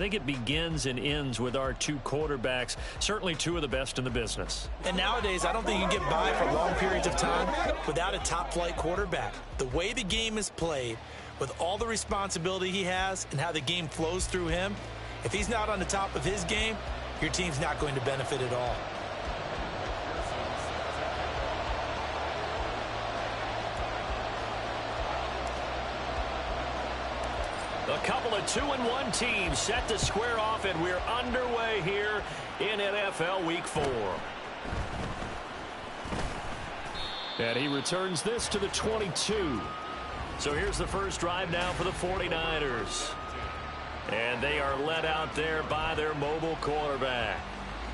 I think it begins and ends with our two quarterbacks, certainly two of the best in the business. And nowadays, I don't think you can get by for long periods of time without a top-flight quarterback. The way the game is played, with all the responsibility he has and how the game flows through him, if he's not on the top of his game, your team's not going to benefit at all. A couple of 2-1 teams set to square off, and we're underway here in NFL Week 4. And he returns this to the 22. So here's the first drive now for the 49ers. And they are led out there by their mobile quarterback.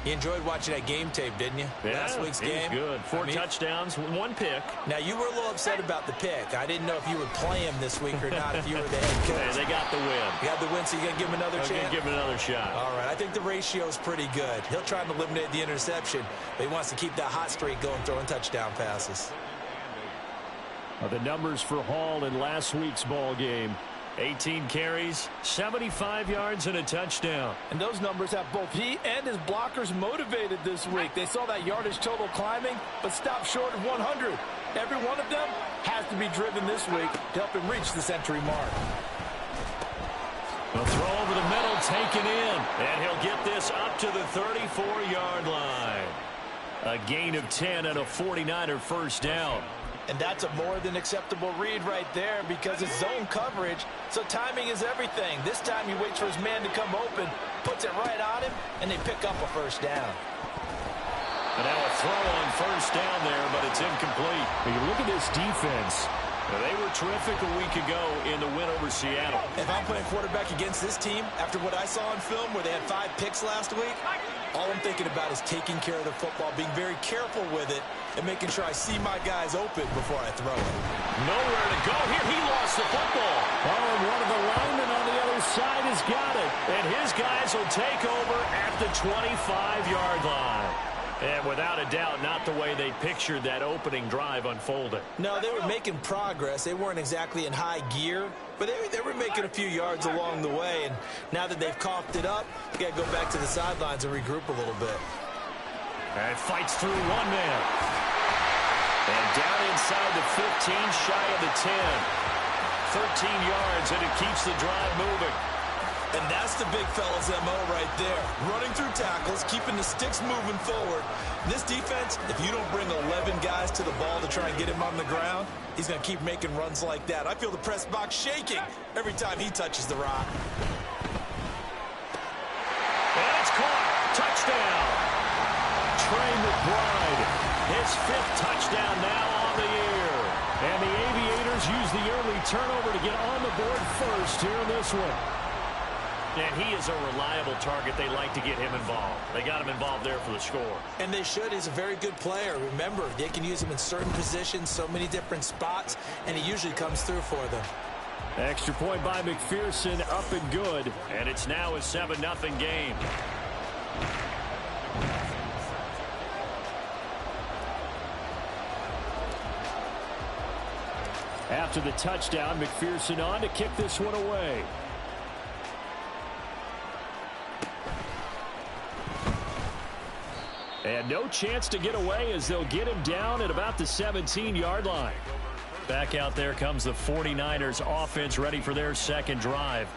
You enjoyed watching that game tape, didn't you? Yeah, last week's game. Good. Four touchdowns, one pick. Now, you were a little upset about the pick. I didn't know if you would play him this week or not if you were the head coach. Hey, they got the win. You got the win, so you're going to give him another chance? I'm going to give him another shot. All right. I think the ratio is pretty good. He'll try and eliminate the interception, but he wants to keep that hot streak going, throwing touchdown passes. The numbers for Hall in last week's ball game. 18 carries, 75 yards, and a touchdown. And those numbers have both he and his blockers motivated this week. They saw that yardage total climbing, but stopped short of 100. Every one of them has to be driven this week to help him reach the century mark. A throw over the middle, taken in, and he'll get this up to the 34-yard line. A gain of 10 and a 49er first down. And that's a more than acceptable read right there because it's zone coverage, so timing is everything. This time he waits for his man to come open, puts it right on him, and they pick up a first down. And now a throw on first down there, but it's incomplete. When you look at this defense, they were terrific a week ago in the win over Seattle. If I'm playing quarterback against this team, after what I saw on film where they had 5 picks last week, all I'm thinking about is taking care of the football, being very careful with it, and making sure I see my guys open before I throw it. Nowhere to go here. He lost the football. Oh, and one of the linemen on the other side has got it. And his guys will take over at the 25-yard line. And without a doubt, not the way they pictured that opening drive unfolding. No, they were making progress. They weren't exactly in high gear, but they were making a few yards along the way. And now that they've coughed it up, you got to go back to the sidelines and regroup a little bit. And fights through one man. And down inside the 15, shy of the 10. 13 yards, and it keeps the drive moving. And that's the big fella's MO right there. Running through tackles, keeping the sticks moving forward. This defense, if you don't bring 11 guys to the ball to try and get him on the ground, he's going to keep making runs like that. I feel the press box shaking every time he touches the rock. And it's caught. Touchdown. Trey McBride, his 5th touchdown now on the year. And the Aviators use the early turnover to get on the board first here in this one. And he is a reliable target. They like to get him involved. They got him involved there for the score. And they should. He's a very good player. Remember, they can use him in certain positions, so many different spots, and he usually comes through for them. Extra point by McPherson, up and good. And it's now a 7-0 game. After the touchdown, McPherson on to kick this one away. And no chance to get away as they'll get him down at about the 17-yard line. Back out there comes the 49ers offense ready for their second drive.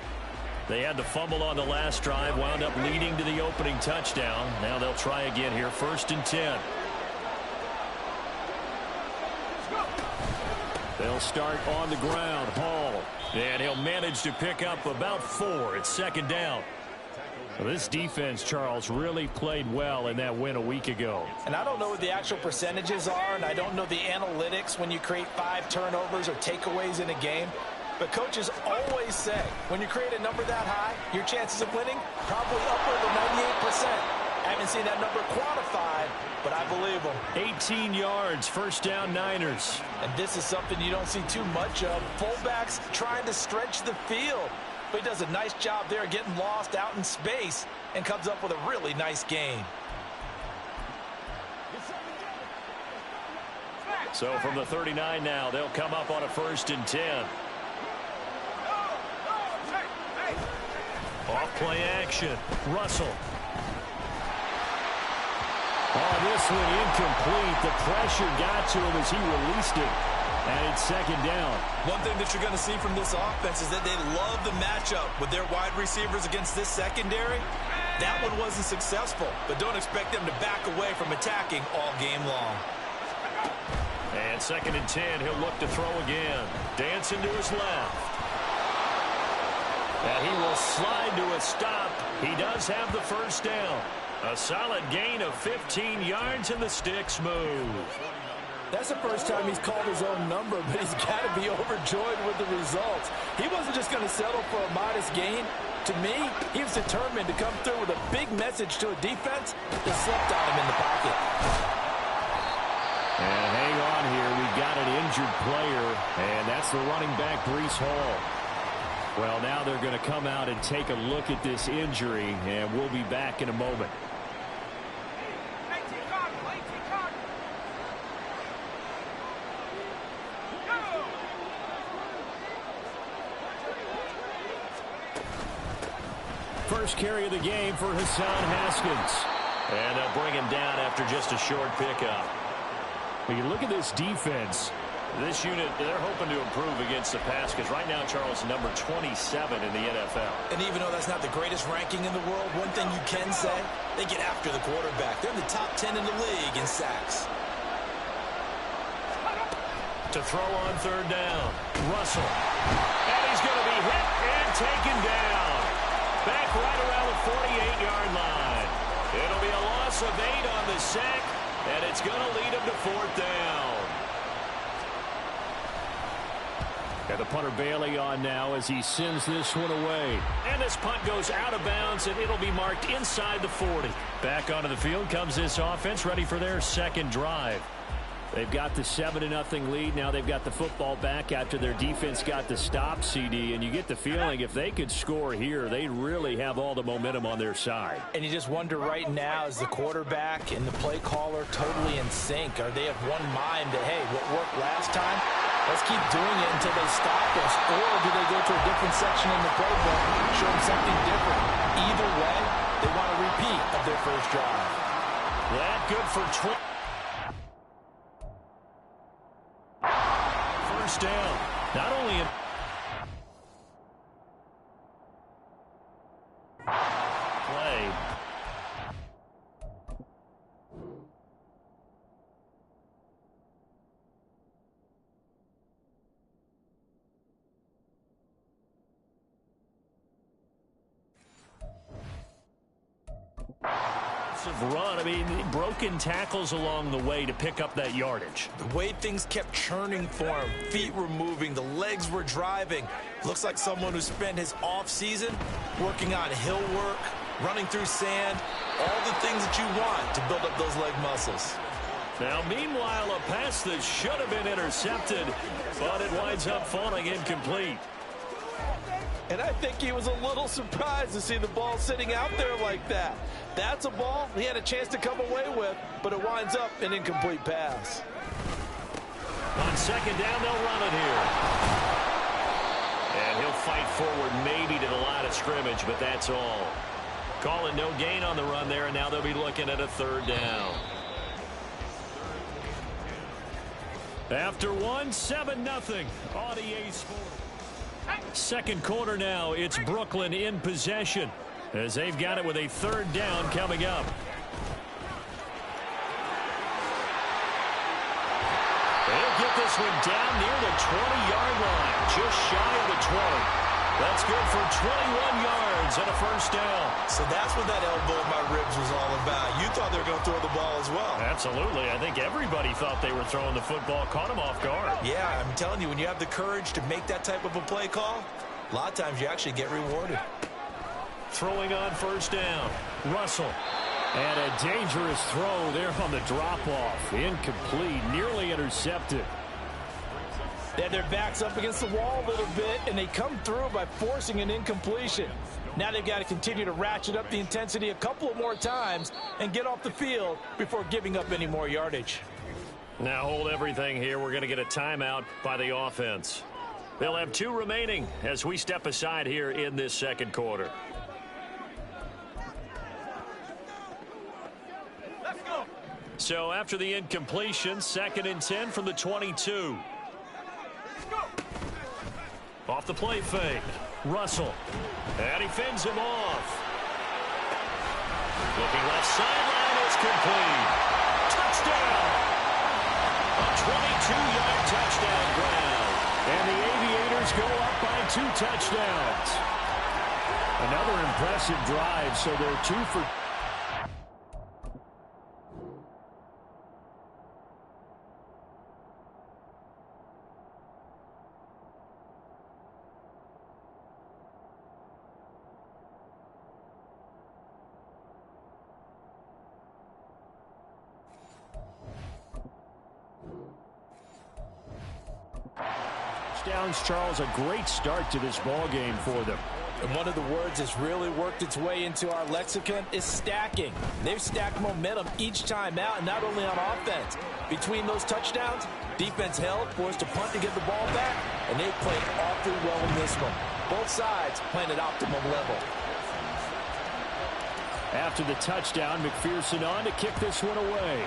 They had the fumble on the last drive, wound up leading to the opening touchdown. Now they'll try again here, 1st and 10. They'll start on the ground, Hall. And he'll manage to pick up about 4. It's 2nd down. Well, this defense, Charles, really played well in that win a week ago. And I don't know what the actual percentages are, and I don't know the analytics when you create 5 turnovers or takeaways in a game. But coaches always say, when you create a number that high, your chances of winning probably upward of 98%. I haven't seen that number quantified, but I believe them. 18 yards, 1st down Niners. And this is something you don't see too much of. Fullbacks trying to stretch the field. But he does a nice job there getting lost out in space and comes up with a really nice gain. So from the 39 now, they'll come up on a 1st and 10. Off-play action. Russell. Oh, this one incomplete. The pressure got to him as he released it. And it's second down. One thing that you're going to see from this offense is that they love the matchup with their wide receivers against this secondary. That one wasn't successful, but don't expect them to back away from attacking all game long. And second and 10, he'll look to throw again. Dancing to his left. And he will slide to a stop. He does have the first down. A solid gain of 15 yards, and the sticks move. That's the first time he's called his own number, but he's got to be overjoyed with the results. He wasn't just going to settle for a modest gain. To me, he was determined to come through with a big message to a defense that slept on him in the pocket. And hang on here. We've got an injured player, and that's the running back, Breece Hall. Well, now they're going to come out and take a look at this injury, and we'll be back in a moment. First carry of the game for Hassan Haskins. And they'll bring him down after just a short pickup. When you look at this defense, this unit, they're hoping to improve against the pass because right now, Charles, number 27 in the NFL. And even though that's not the greatest ranking in the world, one thing you can say, they get after the quarterback. They're in the top 10 in the league in sacks. To throw on third down, Russell. And he's going to be hit and taken down. Back right around the 48-yard line. It'll be a loss of 8 on the sack, and it's going to lead him to fourth down. And the punter Bailey on now as he sends this one away. And this punt goes out of bounds, and it'll be marked inside the 40. Back onto the field comes this offense, ready for their second drive. They've got the 7-0 lead. Now they've got the football back after their defense got the stop, CD. And you get the feeling if they could score here, they really have all the momentum on their side. And you just wonder right now, is the quarterback and the play caller totally in sync? Are they of one mind that, hey, what worked last time, let's keep doing it until they stop us? Or do they go to a different section in the playbook and show them something different? Either way, they want a repeat of their first drive. That good for 20. First down. Not only in play. Run. I mean, broken tackles along the way to pick up that yardage. The way things kept churning for him, feet were moving, the legs were driving. Looks like someone who spent his off-season working on hill work, running through sand, all the things that you want to build up those leg muscles. Now, meanwhile, a pass that should have been intercepted, but it winds up falling incomplete. And I think he was a little surprised to see the ball sitting out there like that. That's a ball he had a chance to come away with, but it winds up an incomplete pass. On second down, they'll run it here. And he'll fight forward maybe to the line of scrimmage, but that's all. Calling no gain on the run there, and now they'll be looking at a third down. After 7-0 on EA Sports. Second quarter now, it's Brooklyn in possession as they've got it with a third down coming up. They'll get this one down near the 20-yard line, just shy of the 20. That's good for 21 yards and a first down. So that's what that elbow in my ribs was all about. You thought they were going to throw the ball as well. Absolutely. I think everybody thought they were throwing the football, caught him off guard. Yeah, I'm telling you, when you have the courage to make that type of a play call, a lot of times you actually get rewarded. Throwing on first down, Russell. And a dangerous throw there on the drop-off. Incomplete, nearly intercepted. They had their backs up against the wall a little bit, and they come through by forcing an incompletion. Now they've got to continue to ratchet up the intensity a couple of more times and get off the field before giving up any more yardage. Now hold everything here. We're going to get a timeout by the offense. They'll have 2 remaining as we step aside here in this second quarter. So after the incompletion, 2nd and 10 from the 22. Off the play fake. Russell. And he fends him off. Looking left sideline is complete. Touchdown. A 22-yard touchdown ground. And the Aviators go up by 2 touchdowns. Another impressive drive, so they're 2 for... Touchdowns, Charles, a great start to this ball game for them. And one of the words that's really worked its way into our lexicon is stacking. They've stacked momentum each time out, and not only on offense. Between those touchdowns, defense held, forced to punt to get the ball back, and they played awfully well in this one. Both sides playing at optimum level. After the touchdown, McPherson on to kick this one away.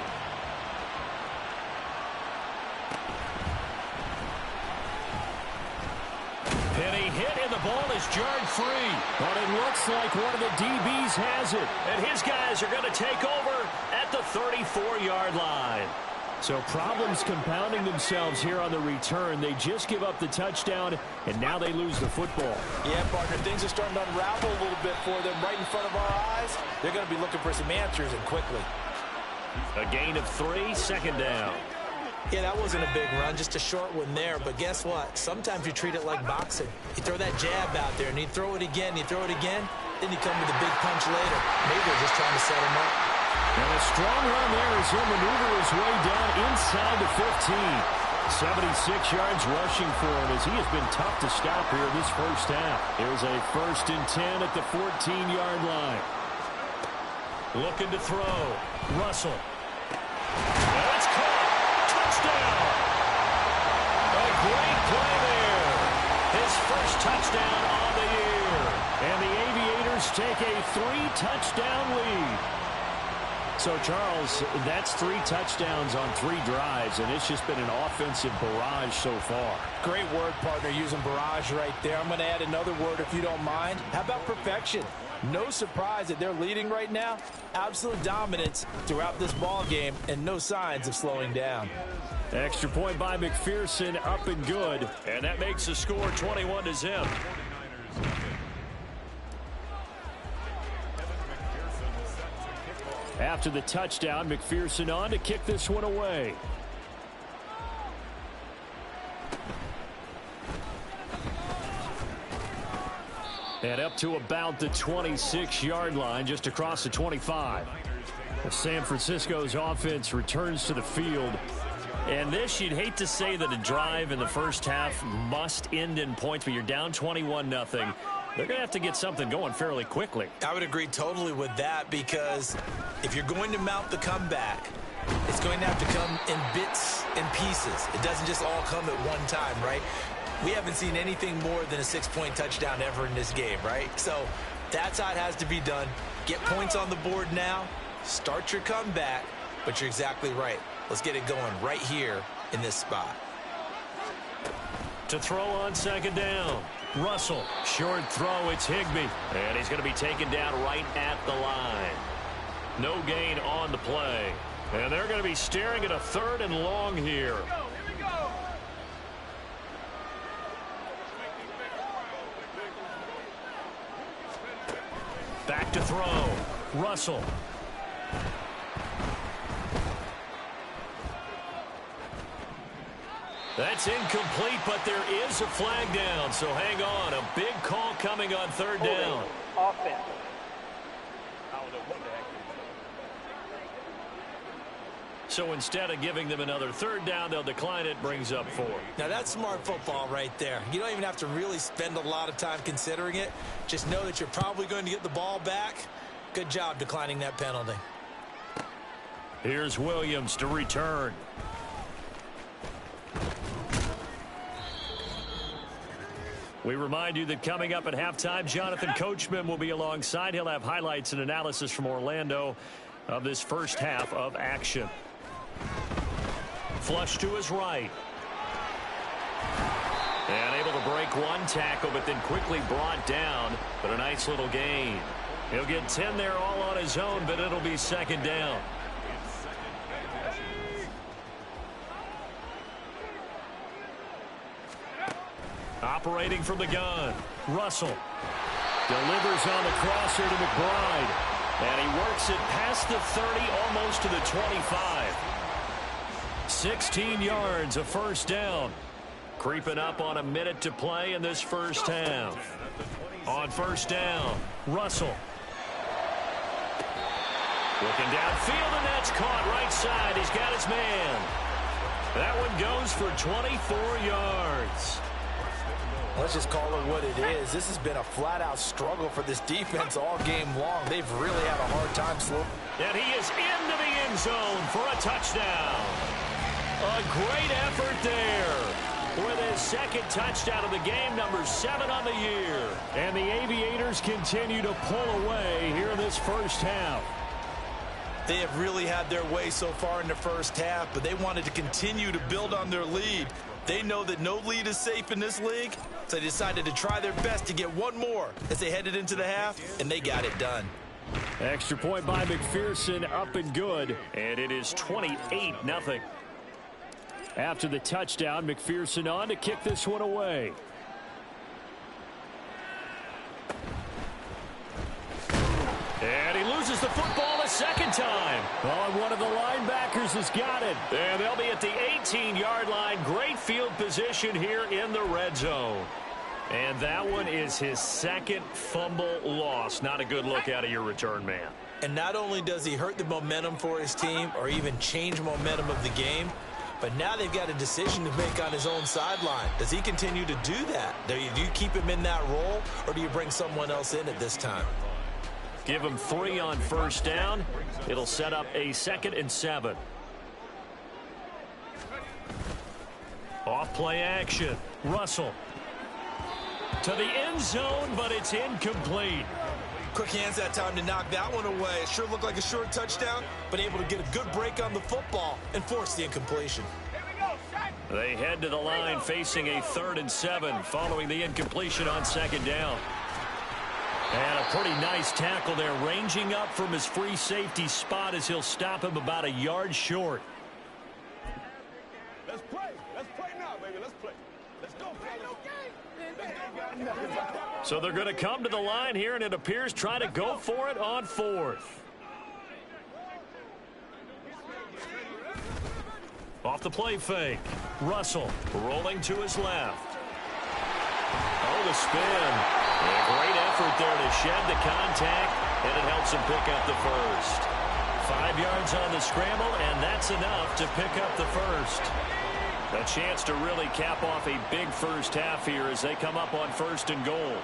Penny hit, and the ball is jarred free. But it looks like one of the DBs has it. And his guys are going to take over at the 34-yard line. So problems compounding themselves here on the return. They just give up the touchdown, and now they lose the football. Yeah, partner, things are starting to unravel a little bit for them right in front of our eyes. They're going to be looking for some answers, and quickly. A gain of 3, 2nd down. Yeah, that wasn't a big run, just a short one there. But guess what? Sometimes you treat it like boxing. You throw that jab out there, and you throw it again, you throw it again, then you come with a big punch later. Maybe they're just trying to set him up. And a strong run there as he'll maneuver his way down inside the 15. 76 yards rushing for him as he has been tough to stop here this first half. Here's a 1st and 10 at the 14-yard line. Looking to throw. Russell. That's caught. Touchdown. A great play there. His first touchdown on the year. And the Aviators take a 3-touchdown lead. So, Charles, that's 3 touchdowns on 3 drives, and it's just been an offensive barrage so far. Great word, partner, using barrage right there. I'm going to add another word if you don't mind. How about perfection? No surprise that they're leading right now. Absolute dominance throughout this ball game, and no signs of slowing down. Extra point by McPherson, up and good. And that makes the score 21-0. After the touchdown, McPherson on to kick this one away. And up to about the 26-yard line, just across the 25. San Francisco's offense returns to the field. And this, you'd hate to say that a drive in the first half must end in points, but you're down 21-0. They're going to have to get something going fairly quickly. I would agree totally with that, because if you're going to mount the comeback, it's going to have to come in bits and pieces. It doesn't just all come at one time, right? We haven't seen anything more than a 6-point touchdown ever in this game, right? So that's how it has to be done. Get points on the board now, start your comeback, but you're exactly right. Let's get it going right here in this spot. To throw on 2nd down. Russell, short throw, it's Higbee. And he's going to be taken down right at the line. No gain on the play. And they're going to be staring at a 3rd and long here. Back to throw. Russell. That's incomplete, but there is a flag down, so hang on. A big call coming on 3rd down. Offense. So instead of giving them another 3rd down, they'll decline it, brings up 4. Now that's smart football right there. You don't even have to really spend a lot of time considering it. Just know that you're probably going to get the ball back. Good job declining that penalty. Here's Williams to return. We remind you that coming up at halftime, Jonathan Coachman will be alongside. He'll have highlights and analysis from Orlando of this first half of action. Flush to his right. And able to break one tackle, but then quickly brought down. But a nice little gain. He'll get 10 there all on his own, but it'll be second down. Operating from the gun. Russell delivers on the crosser to McBride. And he works it past the 30, almost to the 25. 16 yards, a first down. Creeping up on a minute to play in this first half. On first down, Russell. Looking downfield, and that's caught right side. He's got his man. That one goes for 24 yards. Let's just call it what it is. This has been a flat-out struggle for this defense all game long. They've really had a hard time slowing. And he is into the end zone for a touchdown. A great effort there with his second touchdown of the game, number 7 on the year. And the Aviators continue to pull away here in this first half. They have really had their way so far in the first half, but they wanted to continue to build on their lead. They know that no lead is safe in this league, so they decided to try their best to get one more as they headed into the half, and they got it done. Extra point by McPherson, up and good, and it is 28-0. After the touchdown, McPherson on to kick this one away. And he loses the football a second time. Oh, and one of the linebackers has got it. And they'll be at the 18-yard line. Great field position here in the red zone. And that one is his second fumble loss. Not a good look out of your return man. And not only does he hurt the momentum for his team or even change momentum of the game, but now they've got a decision to make on his own sideline. Does he continue to do that? Do you keep him in that role, or do you bring someone else in at this time? Give him 3 on first down. It'll set up a 2nd and 7. Off play action. Russell to the end zone, but it's incomplete. Quick hands that time to knock that one away. It sure looked like a short touchdown, but able to get a good break on the football and force the incompletion. They head to the line facing a 3rd and 7 following the incompletion on 2nd down. And a pretty nice tackle there, ranging up from his free safety spot as he'll stop him about a yard short. Let's play. Let's play now, baby. Let's play. Let's go. So they're going to come to the line here, and it appears try to go for it on 4th. Off the play fake. Russell rolling to his left. Oh, the spin. A great effort there to shed the contact, and it helps him pick up the first. 5 yards on the scramble, and that's enough to pick up the first. A chance to really cap off a big first half here as they come up on 1st and goal.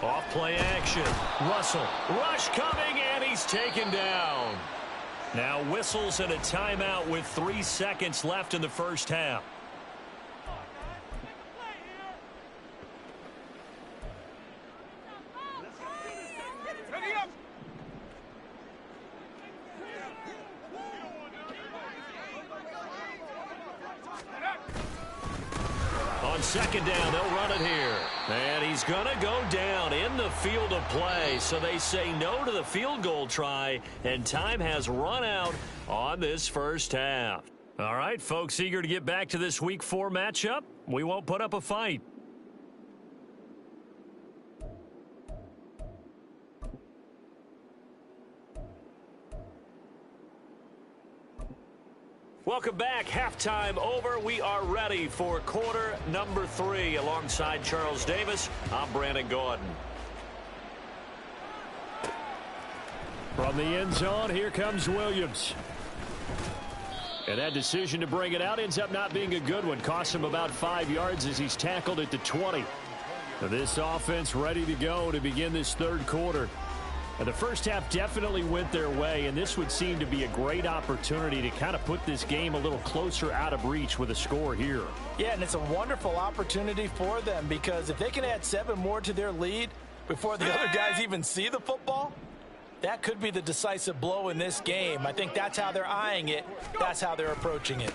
Off play action. Russell. Rush coming, and he's taken down. Now whistles and a timeout with 3 seconds left in the first half. On 2nd down, they'll run it here. And he's going to go down in the field of play. So they say no to the field goal try, and time has run out on this first half. All right, folks, eager to get back to this Week 4 matchup? We won't put up a fight. Welcome back. Halftime over. We are ready for quarter number 3. Alongside Charles Davis, I'm Brandon Gordon. From the end zone, here comes Williams. And that decision to bring it out ends up not being a good one. Costs him about 5 yards as he's tackled at the 20. This offense ready to go to begin this 3rd quarter. And the first half definitely went their way, and this would seem to be a great opportunity to kind of put this game a little closer out of reach with a score here. Yeah, and it's a wonderful opportunity for them because if they can add 7 more to their lead before the other guys even see the football, That could be the decisive blow in this game. I think that's how they're eyeing it. That's how they're approaching it.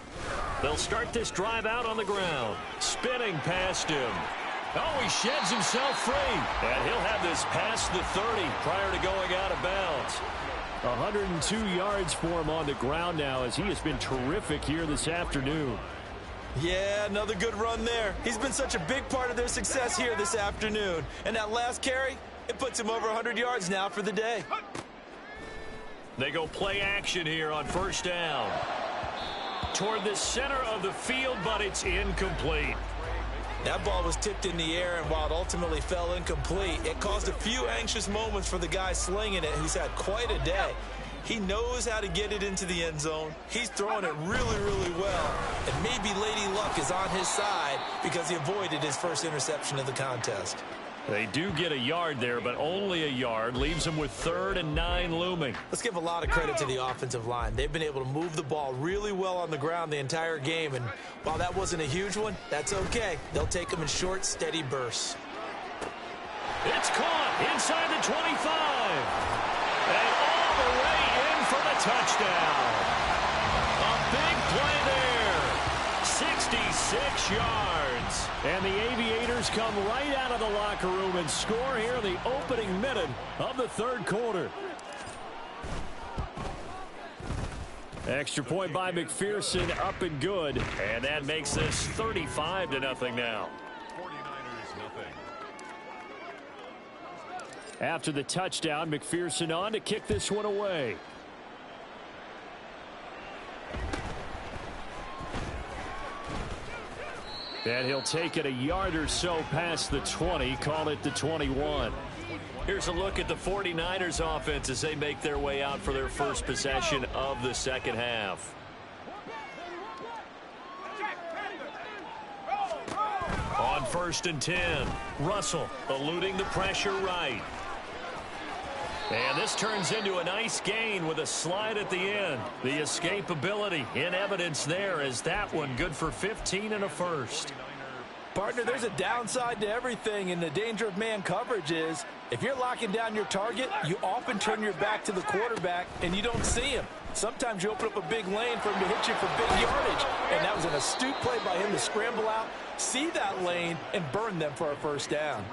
They'll start this drive out on the ground. Spinning past him. Oh, he sheds himself free. And he'll have this past the 30 prior to going out of bounds. 102 yards for him on the ground now as he has been terrific here this afternoon. Yeah, another good run there. He's been such a big part of their success here this afternoon. And that last carry, it puts him over 100 yards now for the day. They go play action here on first down. Toward the center of the field, but it's incomplete. That ball was tipped in the air, and while it ultimately fell incomplete, it caused a few anxious moments for the guy slinging it, who's had quite a day. He knows how to get it into the end zone. He's throwing it really, really well. And maybe Lady Luck is on his side because he avoided his first interception of the contest. They do get a yard there, but only a yard. Leaves them with 3rd and 9 looming. Let's give a lot of credit to the offensive line. They've been able to move the ball really well on the ground the entire game. And while that wasn't a huge one, that's okay. They'll take them in short, steady bursts. It's caught inside the 25. And all the way in for the touchdown. A big play there. 66 yards. And the Aviators come right out of the locker room and score here in the opening minute of the 3rd quarter. Extra point by McPherson, up and good. And that makes this 35-0 now. After the touchdown, McPherson on to kick this one away. And he'll take it a yard or so past the 20, call it the 21. Here's a look at the 49ers offense as they make their way out for their first possession of the second half. On 1st and 10, Russell eluding the pressure right. And this turns into a nice gain with a slide at the end. The escapability in evidence there as that one good for 15 and a first. Partner, there's a downside to everything, and the danger of man coverage is if you're locking down your target, you often turn your back to the quarterback and you don't see him. Sometimes you open up a big lane for him to hit you for big yardage, and that was an astute play by him to scramble out, see that lane, and burn them for a first down.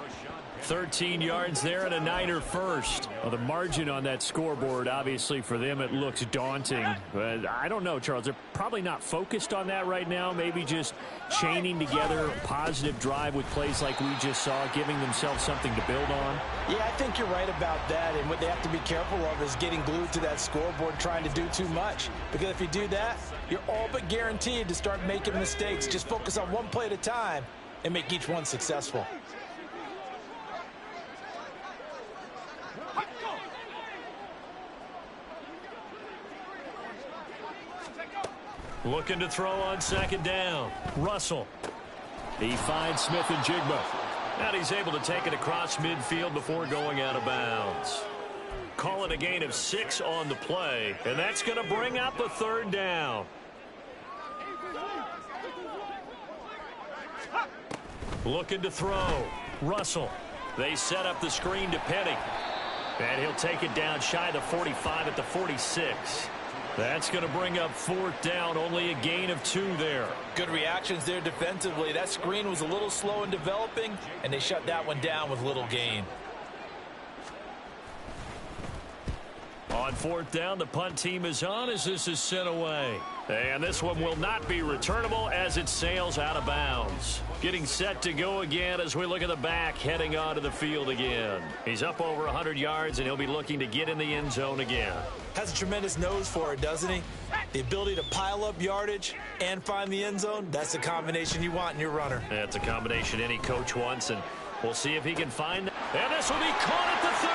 13 yards there and a Niner first. Well, the margin on that scoreboard, obviously for them, it looks daunting. But I don't know, Charles. They're probably not focused on that right now. Maybe just chaining together a positive drive with plays like we just saw, giving themselves something to build on. Yeah, I think you're right about that. And what they have to be careful of is getting glued to that scoreboard trying to do too much. Because if you do that, you're all but guaranteed to start making mistakes. Just focus on one play at a time and make each one successful. Looking to throw on second down. Russell. He finds Smith and Jigba. And he's able to take it across midfield before going out of bounds. Call it a gain of 6 on the play. And that's going to bring up a 3rd down. Looking to throw. Russell. They set up the screen to Penny. And he'll take it down shy of the 45 at the 46. That's going to bring up 4th down, only a gain of 2 there. Good reactions there defensively. That screen was a little slow in developing, and they shut that one down with little gain. On 4th down, the punt team is on as this is sent away. And this one will not be returnable as it sails out of bounds. Getting set to go again as we look at the back heading onto the field again. He's up over 100 yards, and he'll be looking to get in the end zone again. Has a tremendous nose for it, doesn't he? The ability to pile up yardage and find the end zone, that's the combination you want in your runner. That's a combination any coach wants, and we'll see if he can find. And this will be caught at the 30.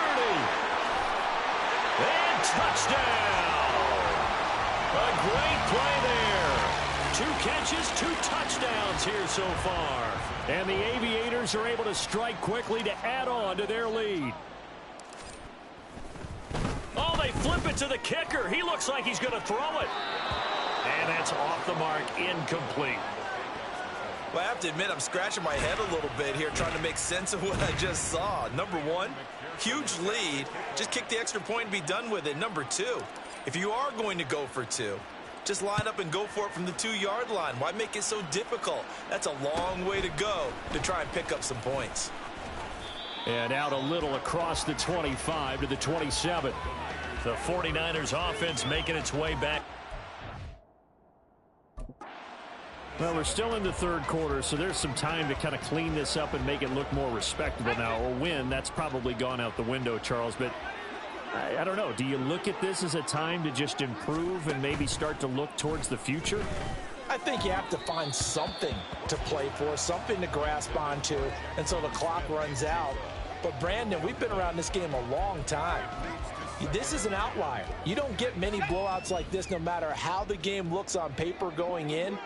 And touchdown. A great play there. 2 catches, 2 touchdowns here so far. And the Aviators are able to strike quickly to add on to their lead. Oh, they flip it to the kicker. He looks like he's going to throw it. And that's off the mark, incomplete. Well, I have to admit, I'm scratching my head a little bit here trying to make sense of what I just saw. Number one, huge lead. Just kick the extra point and be done with it. Number two, if you are going to go for two, just line up and go for it from the 2-yard line. Why make it so difficult? That's a long way to go to try and pick up some points. And out a little across the 25 to the 27. The 49ers offense making its way back. Well, we're still in the third quarter, so there's some time to kind of clean this up and make it look more respectable now. Or win, that's probably gone out the window, Charles. But I don't know. Do you look at this as a time to just improve and maybe start to look towards the future? I think you have to find something to play for, something to grasp onto until the clock runs out. But, Brandon, we've been around this game a long time. This is an outlier. You don't get many blowouts like this no matter how the game looks on paper going in.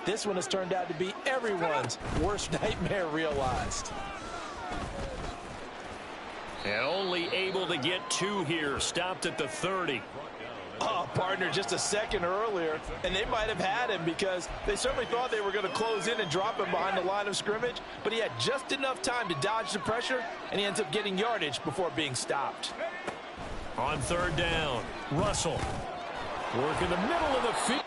This one has turned out to be everyone's worst nightmare realized. And only able to get 2 here. Stopped at the 30. Oh, partner, just a second earlier, and they might have had him because they certainly thought they were going to close in and drop him behind the line of scrimmage, but he had just enough time to dodge the pressure, and he ends up getting yardage before being stopped. On third down, Russell. Work in the middle of the field.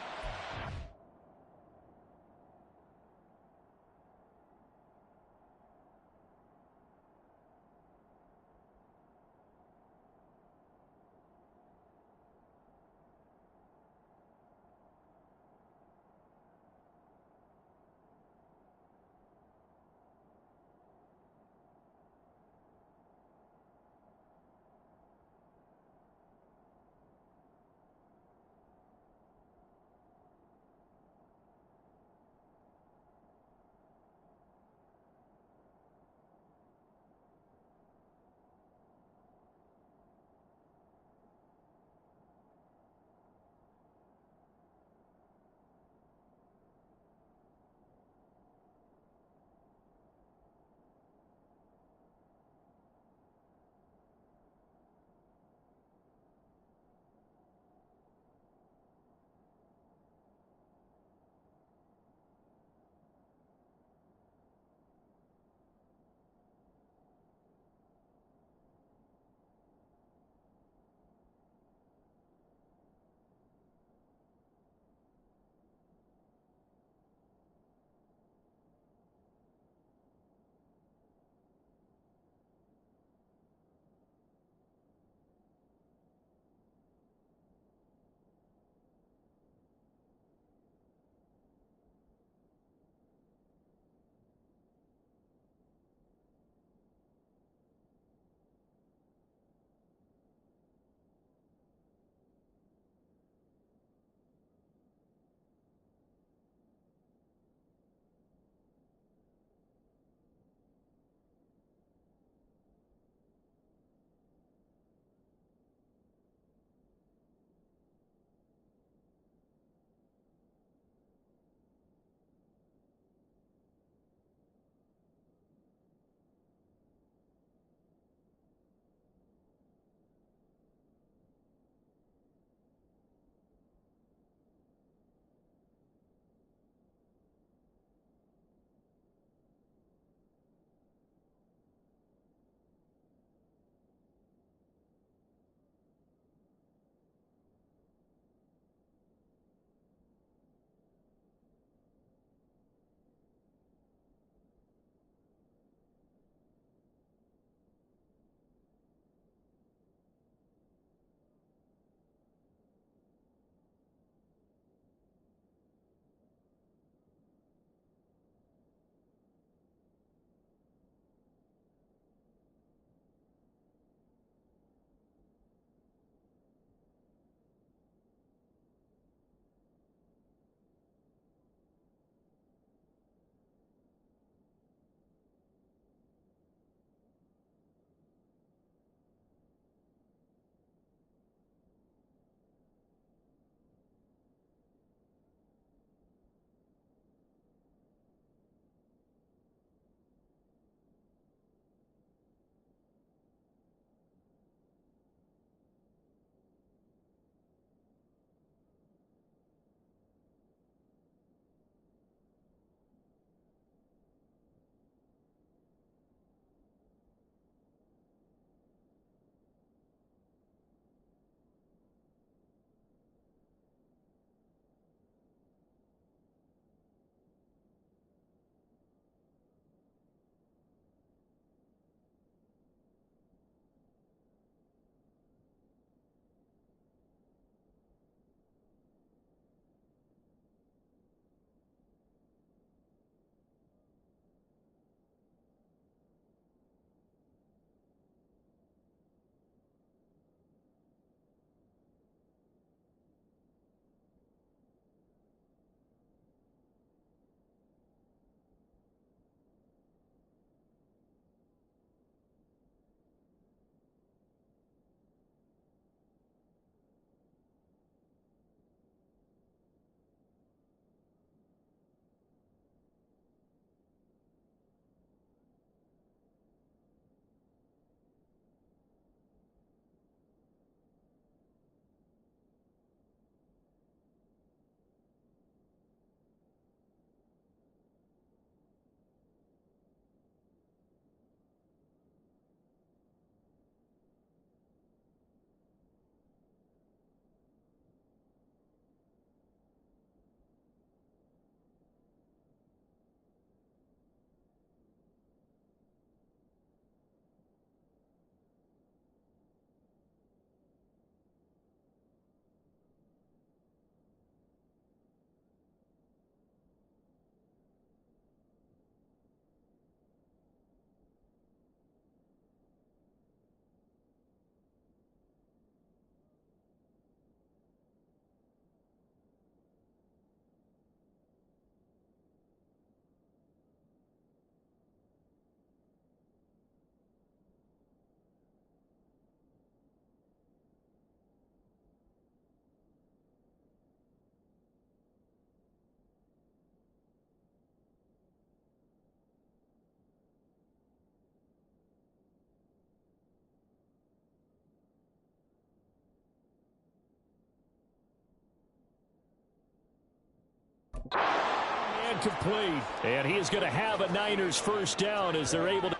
incomplete. And he is going to have a Niners first down as they're able to.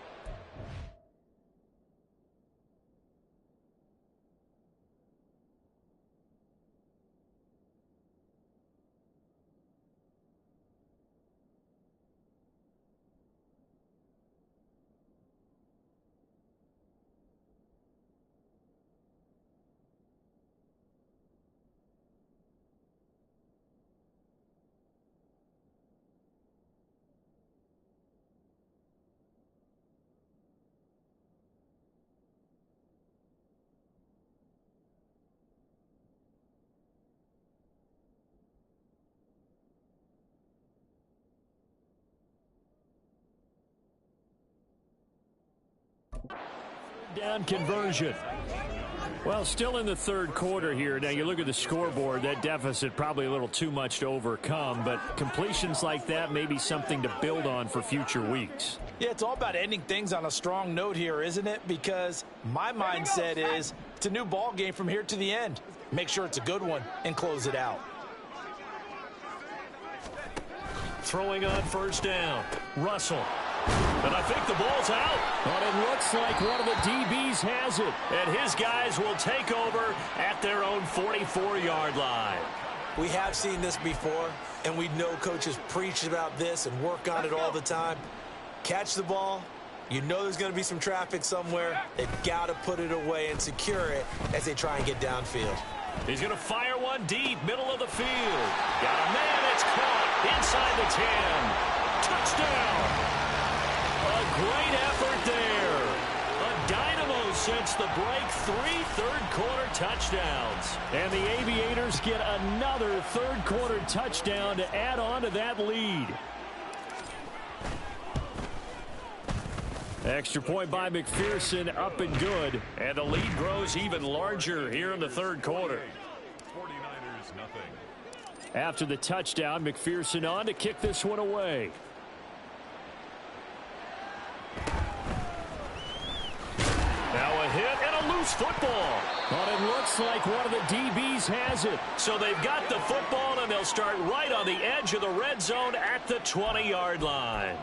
Down conversion. Well, still in the third quarter here. Now, you look at the scoreboard, that deficit probably a little too much to overcome, but completions like that may be something to build on for future weeks. Yeah, it's all about ending things on a strong note here, isn't it? Because my mindset is it's a new ball game from here to the end. Make sure it's a good one and close it out. Throwing on first down. Russell. And I think the ball's out. But it looks like one of the DBs has it. And his guys will take over at their own 44-yard line. We have seen this before, and we know coaches preach about this and work on it all the time. Catch the ball. You know there's going to be some traffic somewhere. They've got to put it away and secure it as they try and get downfield. He's going to fire one deep, middle of the field. Got a man, it's caught inside the 10. Touchdown. A great effort there. A dynamo since the break. 3 third-quarter touchdowns. And the Aviators get another third-quarter touchdown to add on to that lead. Extra point by McPherson, up and good. And the lead grows even larger here in the third quarter. 49ers, nothing. After the touchdown, McPherson on to kick this one away. Now a hit and a loose football. But it looks like one of the DBs has it. So they've got the football, and they'll start right on the edge of the red zone at the 20-yard line.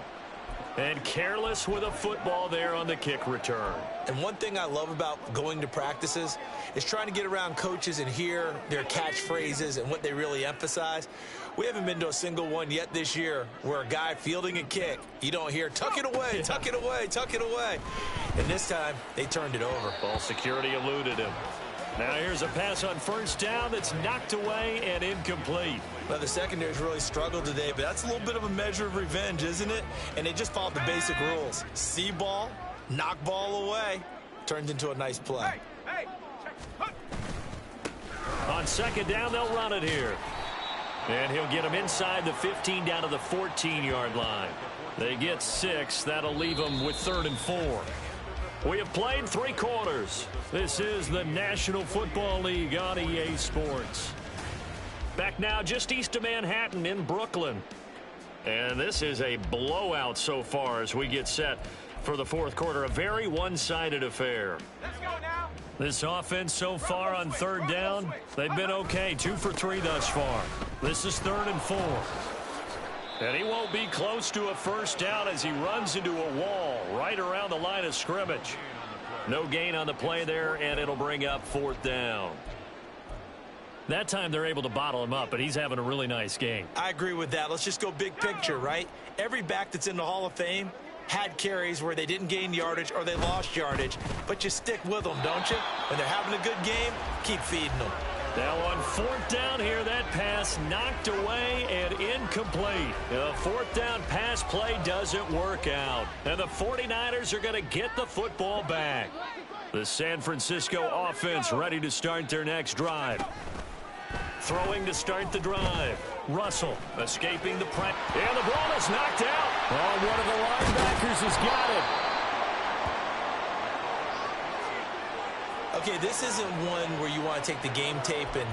And careless with a football there on the kick return. And one thing I love about going to practices is trying to get around coaches and hear their catchphrases and what they really emphasize. We haven't been to a single one yet this year where a guy fielding a kick, you don't hear, tuck it away, tuck it away, tuck it away. And this time, they turned it over. Ball security eluded him. Now here's a pass on first down that's knocked away and incomplete. Well, the secondary's really struggled today, but that's a little bit of a measure of revenge, isn't it? And they just followed the basic rules. See ball, knock ball away, turned into a nice play. On second down, they'll run it here. And he'll get him inside the 15 down to the 14-yard line. They get 6. That'll leave them with 3rd and 4. We have played 3 quarters. This is the National Football League on EA Sports. Back now just east of Manhattan in Brooklyn. And this is a blowout so far as we get set for the fourth quarter. A very one-sided affair. Let's go now. This offense so far on third down, they've been okay. 2 for 3 thus far. This is 3rd and 4. And he won't be close to a first down as he runs into a wall right around the line of scrimmage. No gain on the play there, and it'll bring up 4th down. That time they're able to bottle him up, but he's having a really nice game. I agree with that. Let's just go big picture, right? Every back that's in the Hall of Fame had carries where they didn't gain yardage or they lost yardage, but you stick with them, don't you? When they're having a good game, keep feeding them. Now on 4th down here, that pass knocked away and incomplete. The 4th down pass play doesn't work out. And the 49ers are going to get the football back. The San Francisco offense ready to start their next drive. Throwing to start the drive. Russell escaping the pressure. And the ball is knocked out. Oh, one of the linebackers has got it. Okay, this isn't one where you want to take the game tape and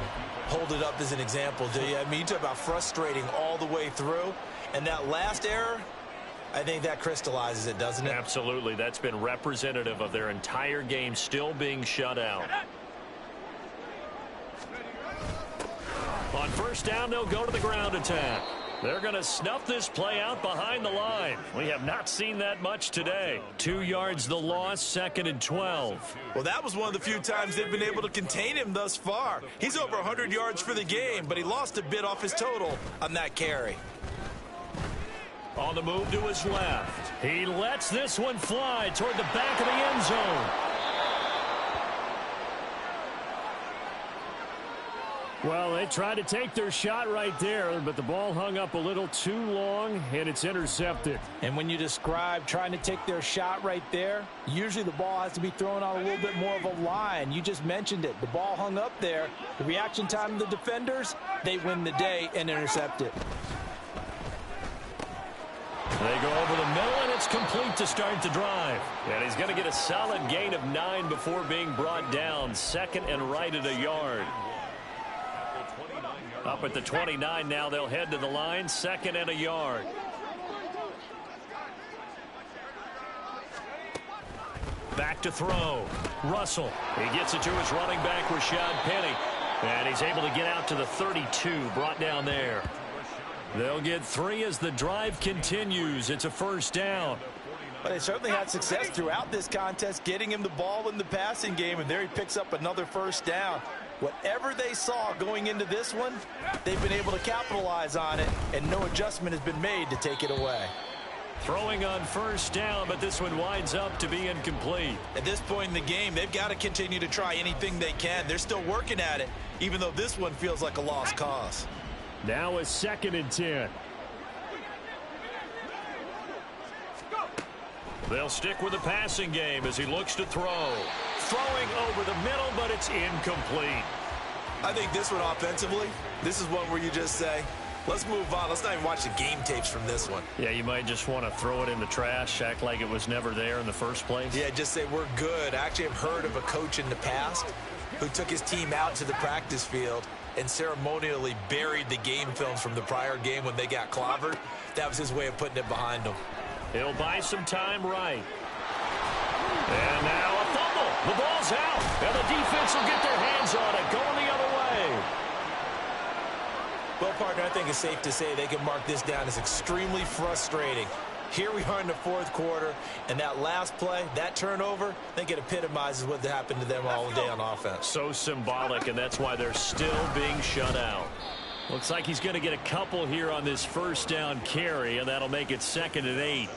hold it up as an example, do you? I mean, you talk about frustrating all the way through. And that last error, I think that crystallizes it, doesn't it? Absolutely. That's been representative of their entire game still being shut out. On first down, they'll go to the ground attack. They're going to snuff this play out behind the line. We have not seen that much today. 2 yards the loss, 2nd and 12. Well, that was one of the few times they've been able to contain him thus far. He's over 100 yards for the game, but he lost a bit off his total on that carry. On the move to his left. He lets this one fly toward the back of the end zone. Well, they tried to take their shot right there, but the ball hung up a little too long, and it's intercepted. And when you describe trying to take their shot right there, usually the ball has to be thrown on a little bit more of a line. You just mentioned it. The ball hung up there. The reaction time of the defenders, they win the day and intercept it. They go over the middle, and it's complete to start the drive. And he's going to get a solid gain of 9 before being brought down. 2nd and right at a yard. Up at the 29 now, they'll head to the line, 2nd and a yard. Back to throw. Russell. He gets it to his running back, Rashad Penny. And he's able to get out to the 32, brought down there. They'll get 3 as the drive continues. It's a first down. But they certainly had success throughout this contest, getting him the ball in the passing game, and there he picks up another first down. Whatever they saw going into this one, they've been able to capitalize on it, and no adjustment has been made to take it away. Throwing on first down, but this one winds up to be incomplete. At this point in the game, they've got to continue to try anything they can. They're still working at it, even though this one feels like a lost cause. Now a 2nd and 10. They'll stick with the passing game as he looks to throw. Throwing over the middle, but it's incomplete. I think this one offensively, this is one where you just say, let's move on. Let's not even watch the game tapes from this one. Yeah, you might just want to throw it in the trash, act like it was never there in the first place. Yeah, just say we're good. I actually have heard of a coach in the past who took his team out to the practice field and ceremonially buried the game films from the prior game when they got clobbered. That was his way of putting it behind them. He'll buy some time right. And now a fumble. The ball's out. And the defense will get their hands on it, going the other way. Well, partner, I think it's safe to say they can mark this down as extremely frustrating. Here we are in the 4th quarter, and that last play, that turnover, I think it epitomizes what happened to them all day on offense. So symbolic, and that's why they're still being shut out. Looks like he's going to get a couple here on this first down carry, and that'll make it 2nd and 8.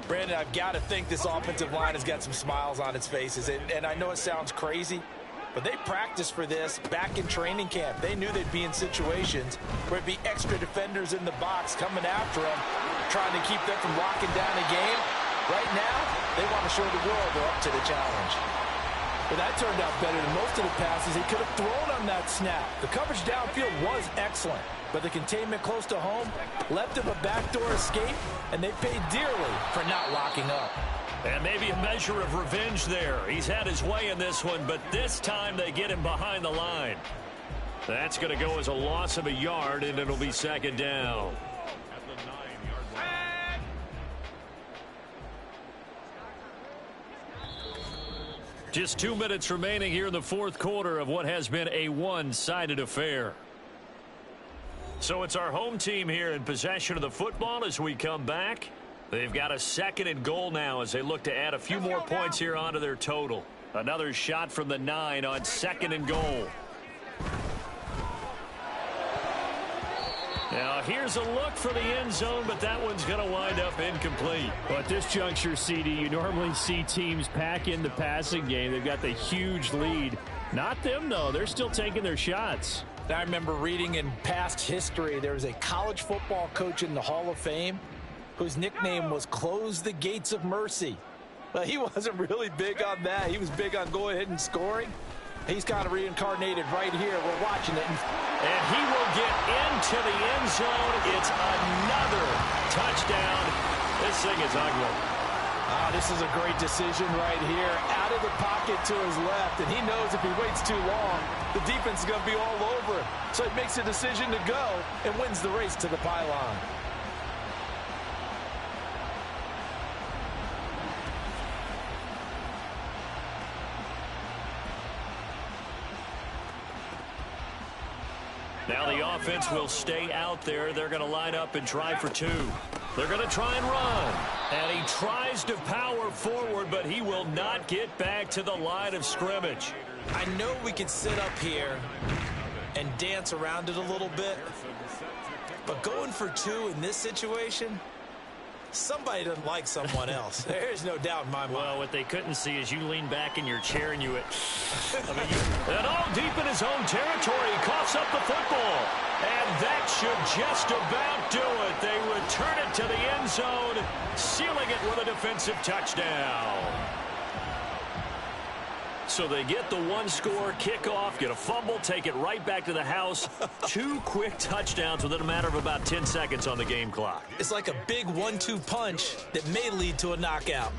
Brandon, I've got to think this offensive line has got some smiles on its faces, and I know it sounds crazy, but they practiced for this back in training camp. They knew they'd be in situations where it'd be extra defenders in the box coming after them, trying to keep them from locking down a game. Right now, they want to show the world they're up to the challenge. Well, that turned out better than most of the passes he could have thrown on that snap. The coverage downfield was excellent, but the containment close to home left him a backdoor escape, and they paid dearly for not locking up. And maybe a measure of revenge there. He's had his way in this one, but this time they get him behind the line. That's going to go as a loss of a yard, and it'll be 2nd down. Just 2 minutes remaining here in the 4th quarter of what has been a one-sided affair. So it's our home team here in possession of the football as we come back. They've got a 2nd and goal now as they look to add a few more points here onto their total. Another shot from the 9 on 2nd and goal. Now, here's a look for the end zone, but that one's going to wind up incomplete. Well, at this juncture, CD, you normally see teams pack in the passing game. They've got the huge lead. Not them, though. They're still taking their shots. I remember reading in past history, there was a college football coach in the Hall of Fame whose nickname was Close the Gates of Mercy. But he wasn't really big on that. He was big on going ahead and scoring. He's kind of reincarnated right here. We're watching it. And he will get into the end zone. It's another touchdown. This thing is ugly. This is a great decision right here. Out of the pocket to his left. And he knows if he waits too long, the defense is going to be all over him. So he makes a decision to go and wins the race to the pylon. Now the offense will stay out there. They're going to line up and try for two. They're going to try and run. And he tries to power forward, but he will not get back to the line of scrimmage. I know we could sit up here and dance around it a little bit, but going for two in this situation, somebody doesn't like someone else. There's no doubt in my mind. Well, what they couldn't see is you lean back in your chair and and all deep in his own territory. He coughs up the football. And that should just about do it. They return it to the end zone, sealing it with a defensive touchdown. So they get the one-score kickoff, get a fumble, take it right back to the house. 2 quick touchdowns within a matter of about 10 seconds on the game clock. It's like a big 1-2 punch that may lead to a knockout.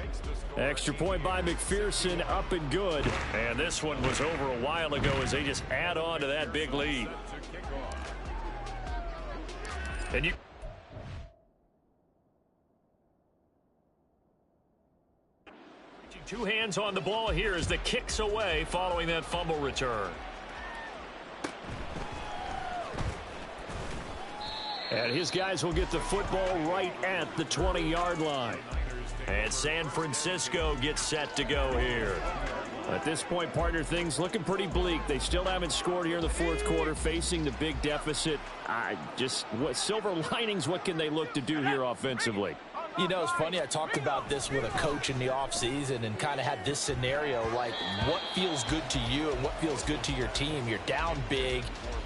Extra point by McPherson, up and good. And this one was over a while ago as they just add on to that big lead. And you... Two hands on the ball here as the kick's away following that fumble return. And his guys will get the football right at the 20-yard line. And San Francisco gets set to go here. At this point, partner, things looking pretty bleak. They still haven't scored here in the fourth quarter, facing the big deficit. What silver linings, what can they look to do here offensively? You know, it's funny, I talked about this with a coach in the offseason and kind of had this scenario, like what feels good to you and what feels good to your team. You're down big.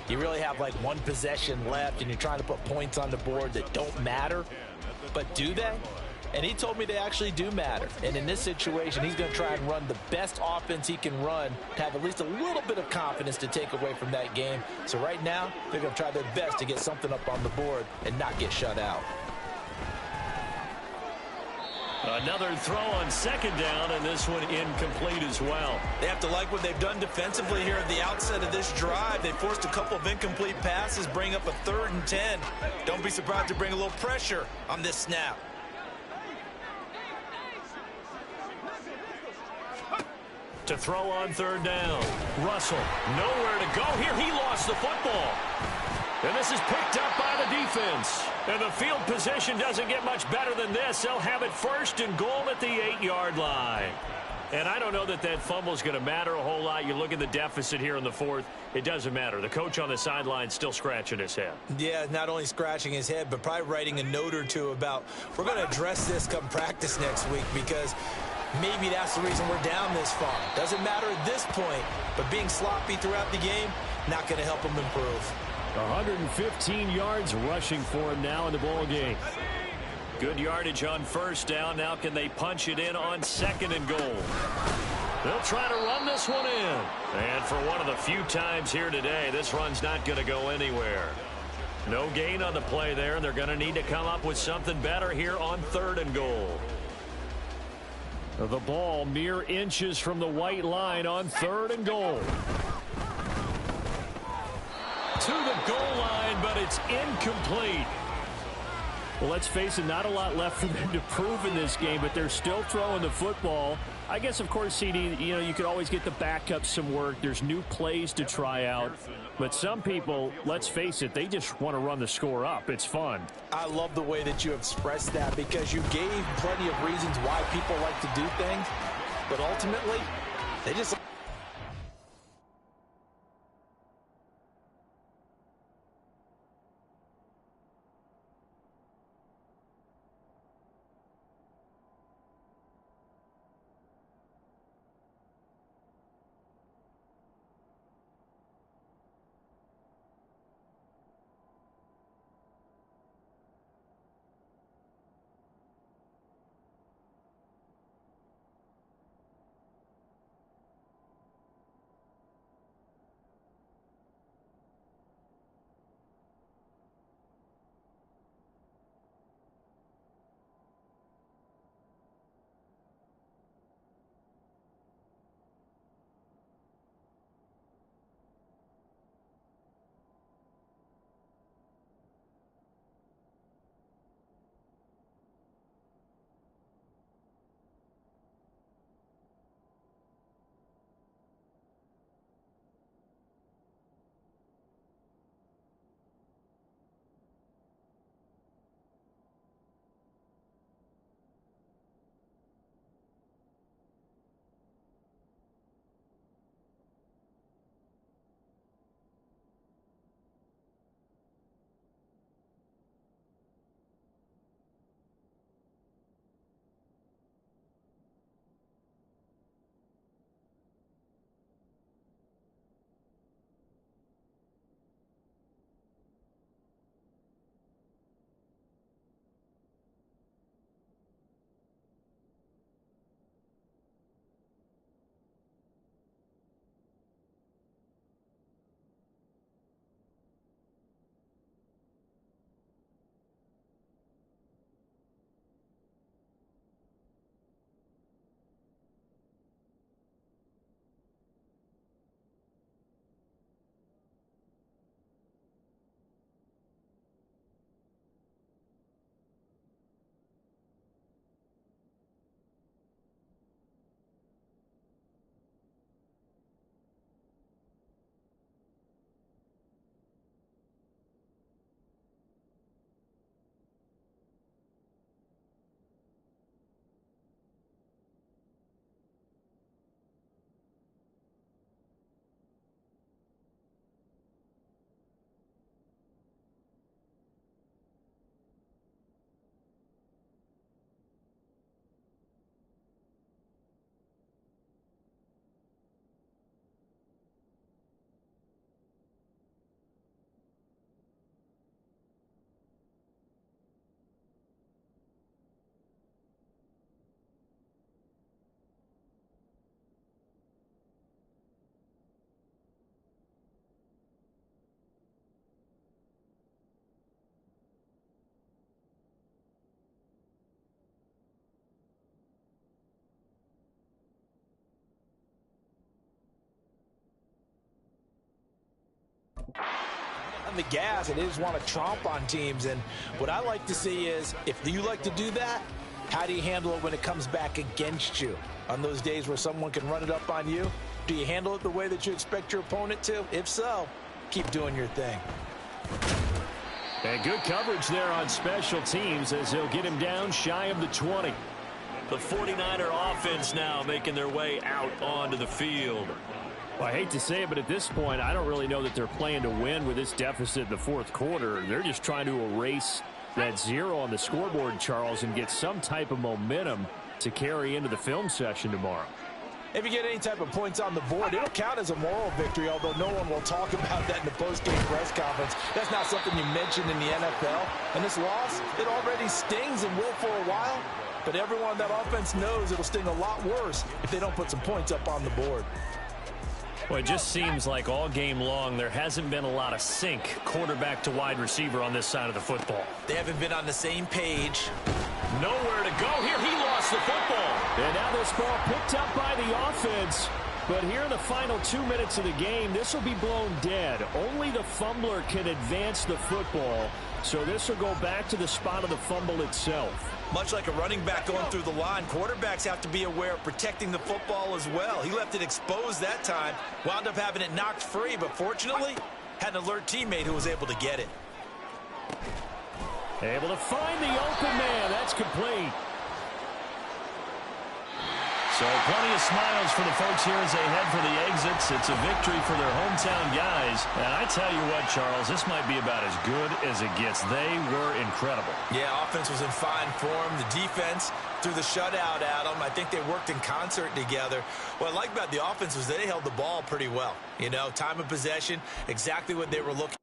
You really have like one possession left, and you're trying to put points on the board that don't matter. But do they? And he told me they actually do matter. And in this situation, he's going to try and run the best offense he can run to have at least a little bit of confidence to take away from that game. So right now, they're going to try their best to get something up on the board and not get shut out. Another throw on second down, and this one incomplete as well. They have to like what they've done defensively here at the outset of this drive. They forced a couple of incomplete passes, bring up a 3rd and 10. Don't be surprised to bring a little pressure on this snap. To throw on 3rd down. Russell, nowhere to go here. He lost the football. And this is picked up by the defense. And the field position doesn't get much better than this. They'll have it 1st and goal at the 8-yard line. And I don't know that that fumble is going to matter a whole lot. You look at the deficit here in the 4th. It doesn't matter. The coach on the sideline still scratching his head. Yeah, not only scratching his head, but probably writing a note or two about, we're going to address this come practice next week, because maybe that's the reason we're down this far. Doesn't matter at this point, but being sloppy throughout the game, not going to help him improve. 115 yards rushing for him now in the ball game. Good yardage on 1st down. Now can they punch it in on 2nd and goal? They'll try to run this one in. And for one of the few times here today, this run's not going to go anywhere. No gain on the play there, and they're going to need to come up with something better here on 3rd and goal. The ball mere inches from the white line on 3rd and goal. To the goal line, but it's incomplete. Well, let's face it, not a lot left for them to prove in this game, but they're still throwing the football. I guess, of course, CD, you could always get the backup some work. There's new plays to try out. But some people, let's face it, they just want to run the score up. It's fun. I love the way that you expressed that, because you gave plenty of reasons why people like to do things. But ultimately, they just... on the gas and they just want to tromp on teams. And what I like to see is, if you like to do that, how do you handle it when it comes back against you? On those days where someone can run it up on you, do you handle it the way that you expect your opponent to? If so, keep doing your thing. And good coverage there on special teams as he'll get him down shy of the 20. The 49er offense now making their way out onto the field. Well, I hate to say it, but at this point, I don't really know that they're playing to win with this deficit in the fourth quarter. They're just trying to erase that 0 on the scoreboard, Charles, and get some type of momentum to carry into the film session tomorrow. If you get any type of points on the board, it'll count as a moral victory, although no one will talk about that in the post-game press conference. That's not something you mentioned in the NFL. And this loss, it already stings and will for a while. But everyone on that offense knows it'll sting a lot worse if they don't put some points up on the board. Well, it just seems like all game long there hasn't been a lot of sync quarterback to wide receiver on this side of the football. They haven't been on the same page. Nowhere to go here. He lost the football. And now this ball picked up by the offense. But here in the final 2 minutes of the game, this will be blown dead. Only the fumbler can advance the football. So this will go back to the spot of the fumble itself. Much like a running back going through the line, quarterbacks have to be aware of protecting the football as well. He left it exposed that time, wound up having it knocked free, but fortunately had an alert teammate who was able to get it. Able to find the open man. That's complete. So plenty of smiles for the folks here as they head for the exits. It's a victory for their hometown guys. And I tell you what, Charles, this might be about as good as it gets. They were incredible. Yeah, offense was in fine form. The defense threw the shutout at them. I think they worked in concert together. What I like about the offense was they held the ball pretty well. You know, time of possession, exactly what they were looking